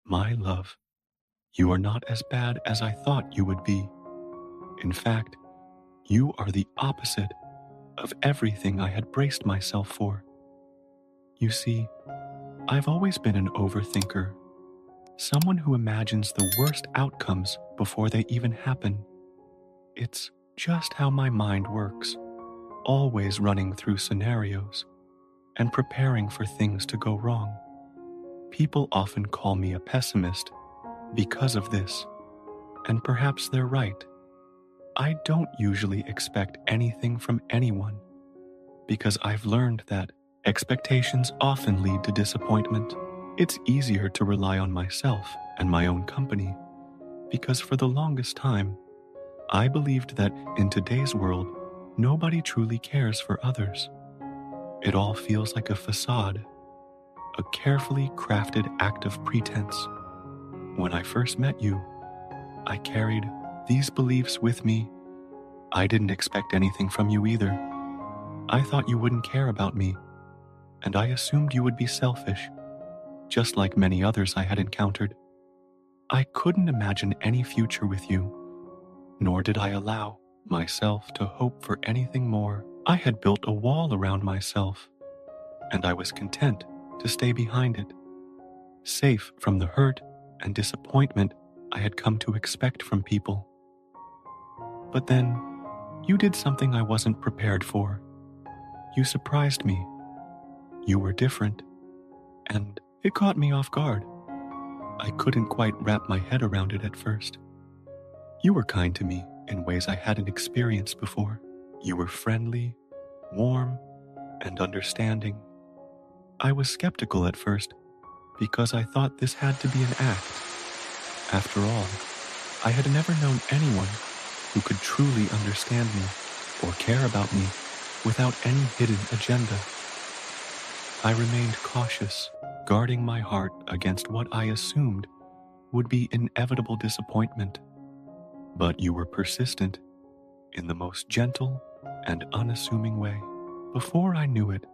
My love, you are not as bad as I thought you would be. In fact, you are the opposite of everything I had braced myself for. You see, I've always been an overthinker, someone who imagines the worst outcomes before they even happen. It's just how my mind works, always running through scenarios and preparing for things to go wrong. People often call me a pessimist because of this, and perhaps they're right. I don't usually expect anything from anyone because I've learned that expectations often lead to disappointment. It's easier to rely on myself and my own company because for the longest time, I believed that in today's world, nobody truly cares for others. It all feels like a facade, a carefully crafted act of pretense. When I first met you, I carried these beliefs with me. I didn't expect anything from you either. I thought you wouldn't care about me, and I assumed you would be selfish, just like many others I had encountered. I couldn't imagine any future with you, nor did I allow myself to hope for anything more. I had built a wall around myself, and I was content to stay behind it, safe from the hurt and disappointment I had come to expect from people. But then, you did something I wasn't prepared for. You surprised me. You were different, and it caught me off guard. I couldn't quite wrap my head around it at first. You were kind to me in ways I hadn't experienced before. You were friendly, warm, and understanding. I was skeptical at first because I thought this had to be an act. After all, I had never known anyone who could truly understand me or care about me without any hidden agenda. I remained cautious, guarding my heart against what I assumed would be inevitable disappointment. But you were persistent in the most gentle and unassuming way. Before I knew it,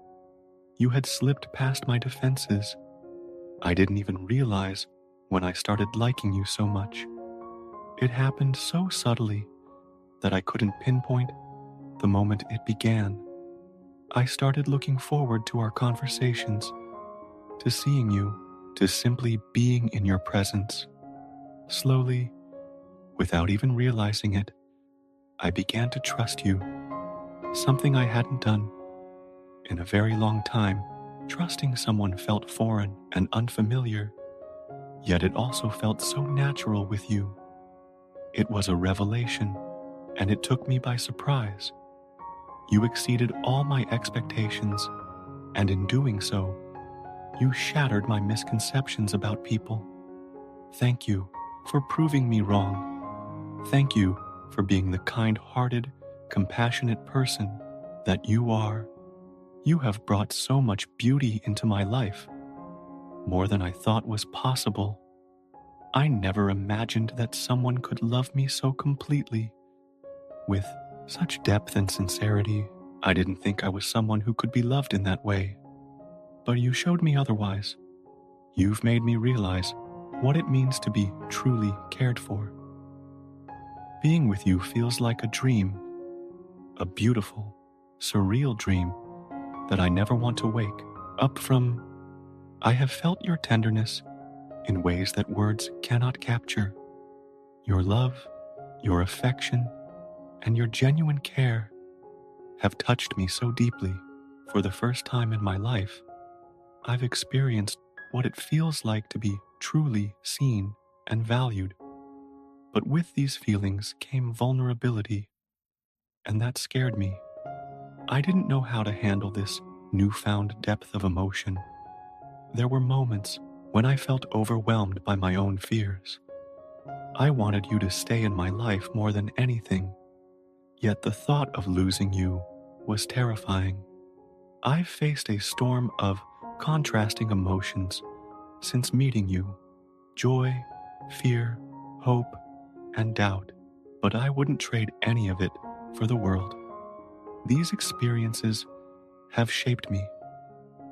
you had slipped past my defenses. I didn't even realize when I started liking you so much. It happened so subtly that I couldn't pinpoint the moment it began. I started looking forward to our conversations, to seeing you, to simply being in your presence. Slowly, without even realizing it, I began to trust you, something I hadn't done in a very long time. Trusting someone felt foreign and unfamiliar, yet it also felt so natural with you. It was a revelation, and it took me by surprise. You exceeded all my expectations, and in doing so, you shattered my misconceptions about people. Thank you for proving me wrong. Thank you for being the kind-hearted, compassionate person that you are. You have brought so much beauty into my life, more than I thought was possible. I never imagined that someone could love me so completely, with such depth and sincerity. I didn't think I was someone who could be loved in that way, but you showed me otherwise. You've made me realize what it means to be truly cared for. Being with you feels like a dream, a beautiful, surreal dream that I never want to wake up from. I have felt your tenderness in ways that words cannot capture. Your love, your affection, and your genuine care have touched me so deeply. For the first time in my life, I've experienced what it feels like to be truly seen and valued. But with these feelings came vulnerability, and that scared me. I didn't know how to handle this newfound depth of emotion. There were moments when I felt overwhelmed by my own fears. I wanted you to stay in my life more than anything, yet the thought of losing you was terrifying. I've faced a storm of contrasting emotions since meeting you: joy, fear, hope, and doubt, but I wouldn't trade any of it for the world. These experiences have shaped me,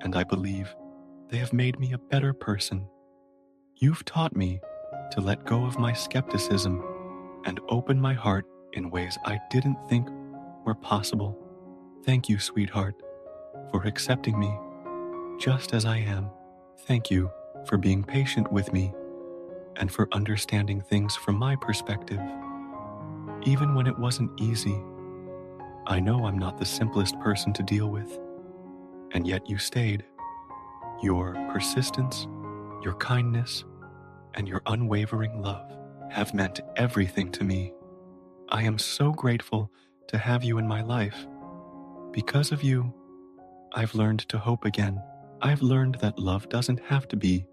and I believe they have made me a better person. You've taught me to let go of my skepticism and open my heart in ways I didn't think were possible. Thank you, sweetheart, for accepting me just as I am. Thank you for being patient with me and for understanding things from my perspective, even when it wasn't easy. I know I'm not the simplest person to deal with, and yet you stayed. Your persistence, your kindness, and your unwavering love have meant everything to me. I am so grateful to have you in my life. Because of you, I've learned to hope again. I've learned that love doesn't have to be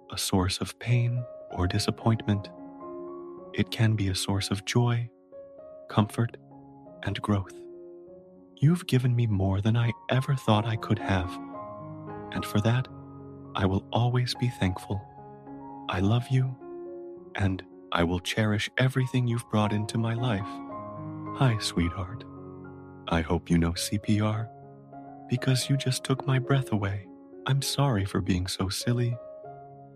a source of pain or disappointment. It can be a source of joy, comfort, and growth. You've given me more than I ever thought I could have, and for that, I will always be thankful. I love you, and I will cherish everything you've brought into my life. Hi, sweetheart. I hope you know CPR, because you just took my breath away. I'm sorry for being so silly,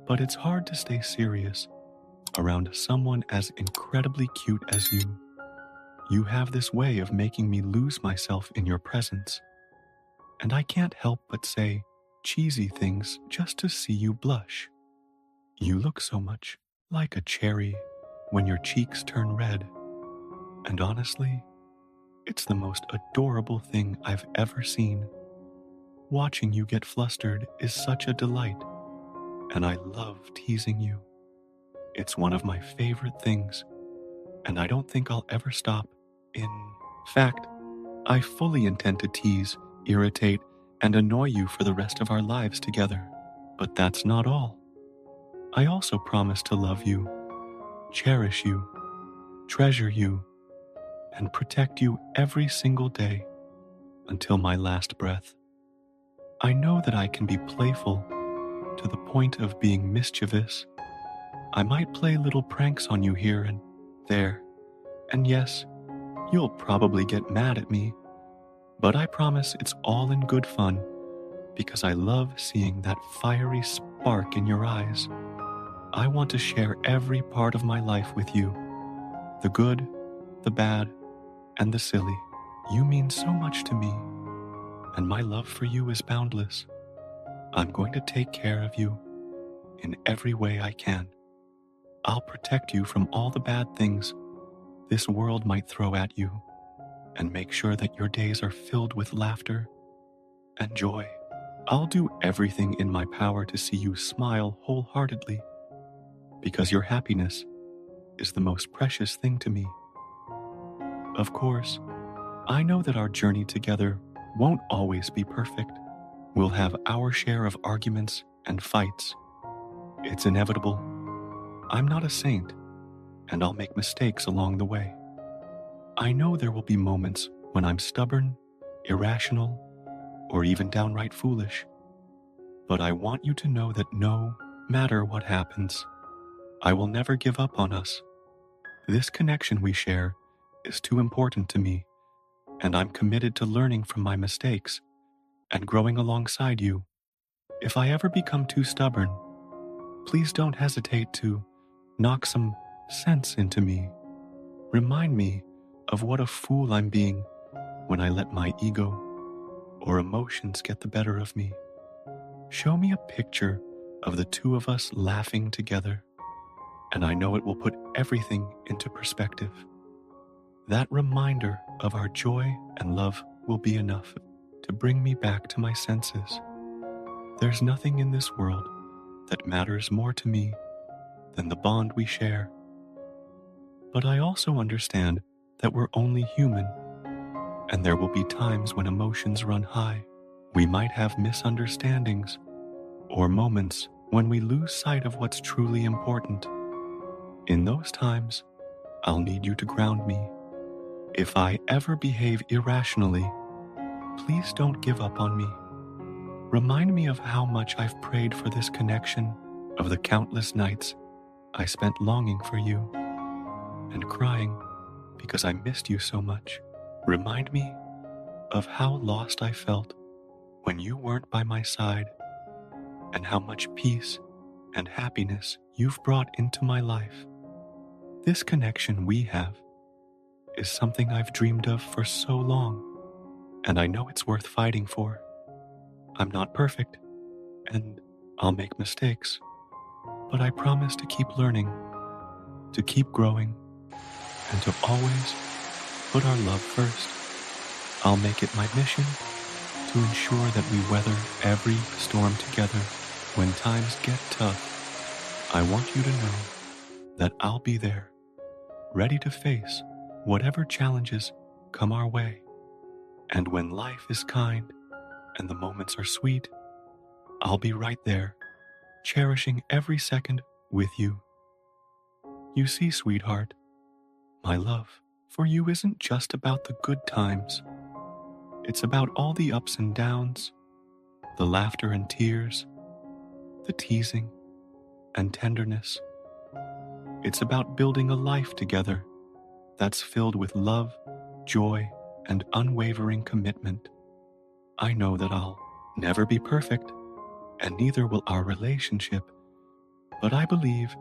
but it's hard to stay serious around someone as incredibly cute as you. You have this way of making me lose myself in your presence, and I can't help but say cheesy things just to see you blush. You look so much like a cherry when your cheeks turn red, and honestly, it's the most adorable thing I've ever seen. Watching you get flustered is such a delight, and I love teasing you. It's one of my favorite things, and I don't think I'll ever stop. In fact, I fully intend to tease, irritate, and annoy you for the rest of our lives together. But that's not all. I also promise to love you, cherish you, treasure you, and protect you every single day until my last breath. I know that I can be playful to the point of being mischievous. I might play little pranks on you here and there, and yes, you'll probably get mad at me, but I promise it's all in good fun because I love seeing that fiery spark in your eyes. I want to share every part of my life with you, the good, the bad, and the silly. You mean so much to me, and my love for you is boundless. I'm going to take care of you in every way I can. I'll protect you from all the bad things this world might throw at you, and make sure that your days are filled with laughter and joy. I'll do everything in my power to see you smile wholeheartedly, because your happiness is the most precious thing to me. Of course, I know that our journey together won't always be perfect. We'll have our share of arguments and fights. It's inevitable. I'm not a saint, and I'll make mistakes along the way. I know there will be moments when I'm stubborn, irrational, or even downright foolish. But I want you to know that no matter what happens, I will never give up on us. This connection we share is too important to me, and I'm committed to learning from my mistakes and growing alongside you. If I ever become too stubborn, please don't hesitate to knock some sense into me. Remind me of what a fool I'm being when I let my ego or emotions get the better of me. Show me a picture of the two of us laughing together, and I know it will put everything into perspective. That reminder of our joy and love will be enough to bring me back to my senses. There's nothing in this world that matters more to me than the bond we share. But I also understand that we're only human, and there will be times when emotions run high. We might have misunderstandings or moments when we lose sight of what's truly important. In those times, I'll need you to ground me. If I ever behave irrationally, please don't give up on me. Remind me of how much I've prayed for this connection, of the countless nights I spent longing for you and crying because I missed you so much. Remind me of how lost I felt when you weren't by my side, and how much peace and happiness you've brought into my life. This connection we have is something I've dreamed of for so long, and I know it's worth fighting for. I'm not perfect, and I'll make mistakes, but I promise to keep learning, to keep growing, and to always put our love first. I'll make it my mission to ensure that we weather every storm together when times get tough. I want you to know that I'll be there, ready to face whatever challenges come our way. And when life is kind and the moments are sweet, I'll be right there, cherishing every second with you. You see, sweetheart, my love for you isn't just about the good times. It's about all the ups and downs, the laughter and tears, the teasing and tenderness. It's about building a life together that's filled with love, joy, and unwavering commitment. I know that I'll never be perfect, and neither will our relationship, but I believe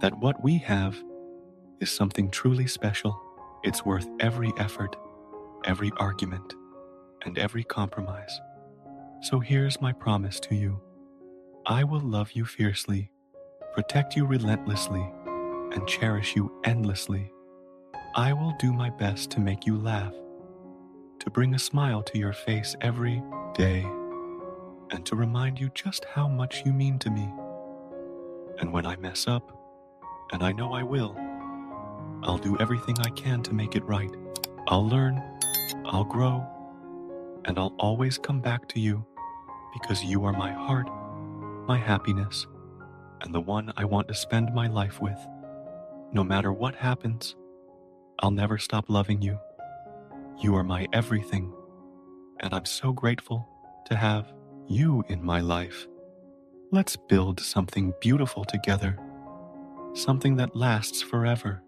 that what we have is something truly special. It's worth every effort, every argument, and every compromise. So here's my promise to you. I will love you fiercely, protect you relentlessly, and cherish you endlessly. I will do my best to make you laugh, to bring a smile to your face every day, and to remind you just how much you mean to me. And when I mess up, and I know I will, I'll do everything I can to make it right. I'll learn, I'll grow, and I'll always come back to you because you are my heart, my happiness, and the one I want to spend my life with. No matter what happens, I'll never stop loving you. You are my everything, and I'm so grateful to have you in my life. Let's build something beautiful together, something that lasts forever.